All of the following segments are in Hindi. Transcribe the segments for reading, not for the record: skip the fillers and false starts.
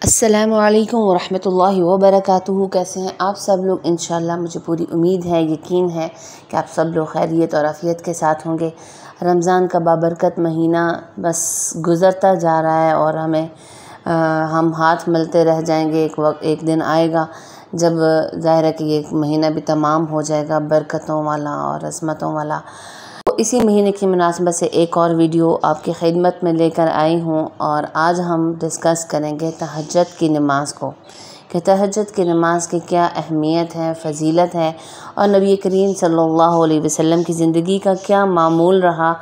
अस्सलामुअलैकुम वरहमतुल्लाहि वबरकातुहू। कैसे हैं आप सब लोग? इंशाअल्लाह मुझे पूरी उम्मीद है, यकीन है कि आप सब लोग खैरियत और आफ़ियत के साथ होंगे। रमज़ान का बाबरकत महीना बस गुज़रता जा रहा है और हम हाथ मलते रह जाएंगे। एक दिन आएगा जब ज़ाहिर है कि ये महीना भी तमाम हो जाएगा, बरकतों वाला और अज़मतों वाला। तो इसी महीने की मुनासिबत से एक और वीडियो आपकी खिदमत में लेकर आई हूँ और आज हम डिस्कस करेंगे तहज्जुद की नमाज को, कि तहज्जुद की नमाज की क्या अहमियत है, फ़जीलत है और नबी करीम सल्लल्लाहु अलैहि वसल्लम की ज़िंदगी का क्या मामूल रहा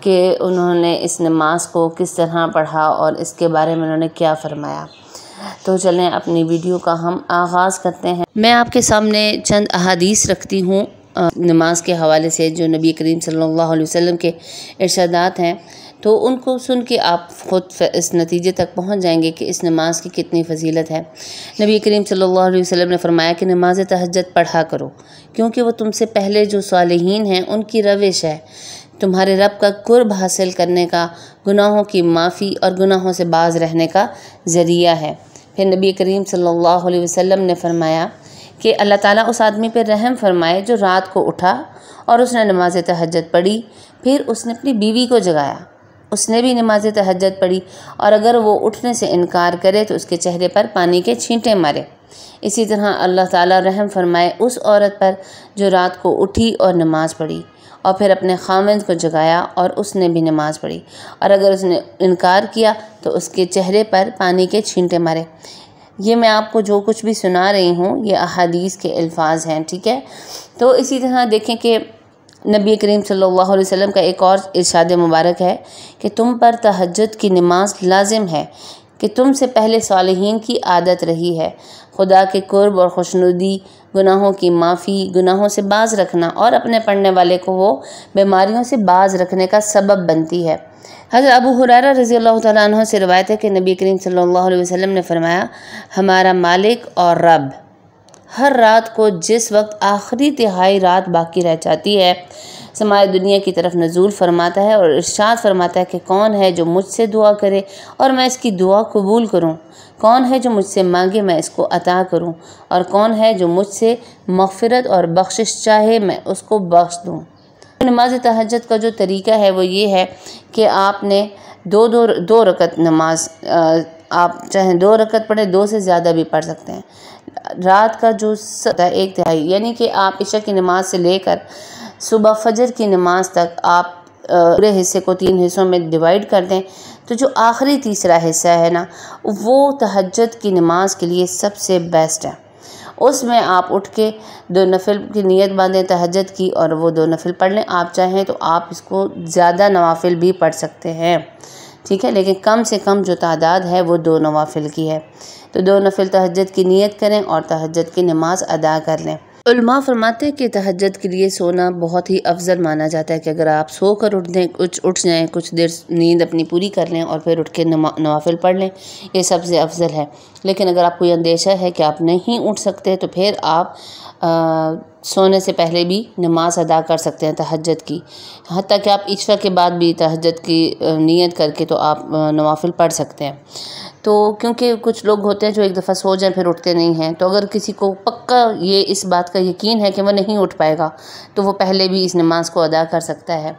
कि उन्होंने इस नमाज को किस तरह पढ़ा और इसके बारे में उन्होंने क्या फ़रमाया। तो चलें अपनी वीडियो का हम आगाज़ करते हैं। मैं आपके सामने चंद अहादीस रखती हूँ नमाज के हवाले से, जो नबी करीम सल्लल्लाहु अलैहि वसल्लम के इरशादात हैं, तो उनको सुन के आप ख़ुद इस नतीजे तक पहुंच जाएंगे कि इस नमाज की कितनी फ़जीलत है। नबी करीम सल्लल्लाहु अलैहि वसल्लम ने फरमाया कि नमाज तहज्जुद पढ़ा करो, क्योंकि वो तुमसे पहले जो सालिहीन हैं उनकी रविश है, तुम्हारे रब का कुर्ब हासिल करने का, गुनाहों की माफ़ी और गुनाहों से बाज रहने का ज़रिया है। फिर नबी करीम सल्लल्लाहु अलैहि वसल्लम ने फरमाया कि अल्लाह ताला उस आदमी पर रहम फरमाए जो रात को उठा और उसने नमाज तहज्जुद पढ़ी, फिर उसने अपनी बीवी को जगाया, उसने भी नमाज तहज्जुद पढ़ी, और अगर वो उठने से इनकार करे तो उसके चेहरे पर पानी के छींटे मारे। इसी तरह अल्लाह ताला रहम फरमाए उस औरत पर जो रात को उठी और नमाज़ पढ़ी और फिर अपने खामिंद को जगाया और उसने भी नमाज़ पढ़ी, और अगर उसने इनकार किया तो उसके चेहरे पर पानी के छींटे मारे। ये मैं आपको जो कुछ भी सुना रही हूँ ये अहादीस के अल्फाज हैं, ठीक है। तो इसी तरह देखें कि नबी करीम सल्लल्लाहु अलैहि वसल्लम का एक और इरशाद मुबारक है कि तुम पर तहज्जुद की नमाज लाजिम है, कि तुमसे पहले सालिहीन की आदत रही है। खुदा के कुर्ब और खुशनुदी, गुनाहों की माफ़ी, गुनाहों से बाज रखना और अपने पढ़ने वाले को वो बीमारियों से बाज रखने का सबब बनती है। हज़रत अबू हुरैरा रज़ियल्लाहु तआला अन्हु से रिवायत है कि नबी करीम सल्लल्लाहु अलैहि वसल्लम ने फरमाया, हमारा मालिक और रब हर रात को जिस वक्त आखिरी तिहाई रात बाकी रह जाती है, समाए दुनिया की तरफ नज़ूल फरमाता है और इरशाद फरमाता है कि कौन है जो मुझसे दुआ करे और मैं इसकी दुआ कबूल करूं, कौन है जो मुझसे मांगे मैं इसको अता करूं, और कौन है जो मुझसे मग़फ़िरत और बख्शिश चाहे मैं उसको बख्श दूं। नमाज तहज्जुद का जो तरीका है वो ये है कि आपने दो रकत नमाज, आप चाहे 2 रकत पढ़ें, 2 से ज़्यादा भी पढ़ सकते हैं। रात का जो 1/3 यानी कि आप इशा की नमाज से लेकर सुबह फजर की नमाज तक आप पूरे हिस्से को 3 हिस्सों में डिवाइड कर दें, तो जो आखिरी तीसरा हिस्सा है ना, वो तहज्जुद की नमाज के लिए सबसे बेस्ट है। उसमें आप उठ के 2 नफिल की नीयत बांधें तहज्जुद की और वो 2 नफिल पढ़ लें। आप चाहें तो आप इसको ज़्यादा नवाफिल भी पढ़ सकते हैं, ठीक है, लेकिन कम से कम जो तादाद है वो 2 नवाफिल की है। तो 2 नफिल तहज्जुद की नीयत करें और तहज्जुद की नमाज अदा कर लें। उलमा फरमाते हैं कि तहज्जुद के लिए सोना बहुत ही अफजल माना जाता है, कि अगर आप सो कर उठ जाएँ, कुछ देर नींद अपनी पूरी कर लें और फिर उठ के नवाफिल पढ़ लें, ये सबसे अफजल है। लेकिन अगर आपको ये अंदेशा है कि आप नहीं उठ सकते तो फिर आप सोने से पहले भी नमाज अदा कर सकते हैं तहज्जुद की, हत्ता कि आप इशा के बाद भी तहज्जुद की नीयत करके तो आप नवाफिल पढ़ सकते हैं। तो क्योंकि कुछ लोग होते हैं जो एक दफ़ा सो जाएं फिर उठते नहीं हैं, तो अगर किसी को पक्का ये इस बात का यकीन है कि वह नहीं उठ पाएगा तो वो पहले भी इस नमाज को अदा कर सकता है,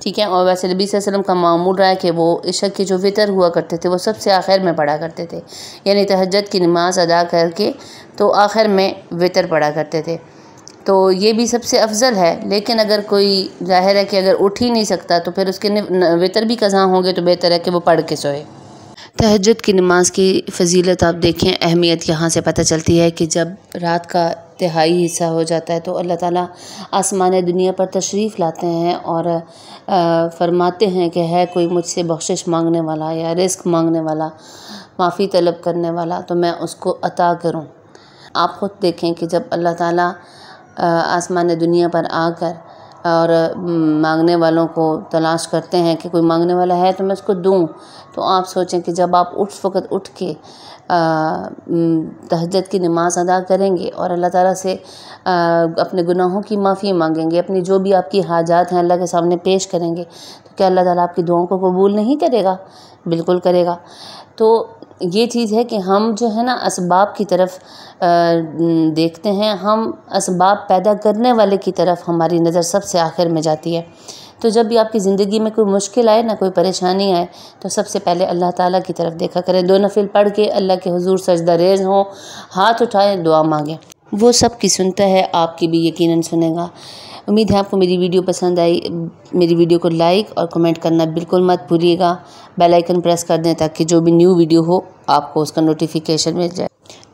ठीक है। और वैसे नबी सल्लल्लाहु अलैहि वसल्लम का मामूल रहा है कि वो इशा के जो वितर हुआ करते थे वो सबसे आखिर में पढ़ा करते थे, यानी तहज्जुद की नमाज अदा करके तो आखिर में वितर पढ़ा करते थे। तो ये भी सबसे अफजल है। लेकिन अगर कोई ज़ाहिर है कि अगर उठ ही नहीं सकता तो फिर उसके वितर भी कज़ा होंगे, तो बेहतर है कि वो पढ़ के सोए। तहज्जुद की नमाज की फ़जीलत आप देखें, अहमियत यहाँ से पता चलती है कि जब रात का तिहाई हिस्सा हो जाता है तो अल्लाह ताला आसमान दुनिया पर तशरीफ़ लाते हैं और फरमाते हैं कि है कोई मुझसे बख्शिश मांगने वाला या रिस्क मांगने वाला, माफ़ी तलब करने वाला, तो मैं उसको अता करूं। आप ख़ुद देखें कि जब अल्लाह ताला आसमान दुनिया पर आकर और मांगने वालों को तलाश करते हैं कि कोई मांगने वाला है तो मैं उसको दूं, तो आप सोचें कि जब आप उस वक़्त उठ के तहज्जुद की नमाज अदा करेंगे और अल्लाह ताला से अपने गुनाहों की माफ़ी मांगेंगे, अपनी जो भी आपकी हाजात हैं अल्लाह के सामने पेश करेंगे, तो क्या अल्लाह ताला आपकी दुआओं को कबूल नहीं करेगा? बिल्कुल करेगा। तो ये चीज़ है कि हम जो है ना असबाब की तरफ देखते हैं, हम असबाब पैदा करने वाले की तरफ हमारी नज़र सबसे आखिर में जाती है। तो जब भी आपकी ज़िंदगी में कोई मुश्किल आए ना, कोई परेशानी आए, तो सबसे पहले अल्लाह ताला की तरफ देखा करें। 2 नफिल पढ़ के अल्लाह के हुजूर सजदा रेज़ हों, हाथ उठाएं, दुआ मांगें, वो सब की सुनता है, आपकी भी यकीनन सुनेगा। उम्मीद है आपको मेरी वीडियो पसंद आई। मेरी वीडियो को लाइक और कमेंट करना बिल्कुल मत भूलिएगा। बेल आइकन प्रेस कर दें ताकि जो भी न्यू वीडियो हो आपको उसका नोटिफिकेशन मिल जाए।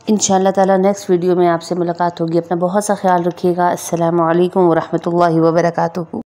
इंशाअल्लाह ताला नेक्स्ट वीडियो में आपसे मुलाकात होगी। अपना बहुत सा ख्याल रखिएगा। अस्सलामु अलैकुम व रहमतुल्लाहि व बरकातुहू।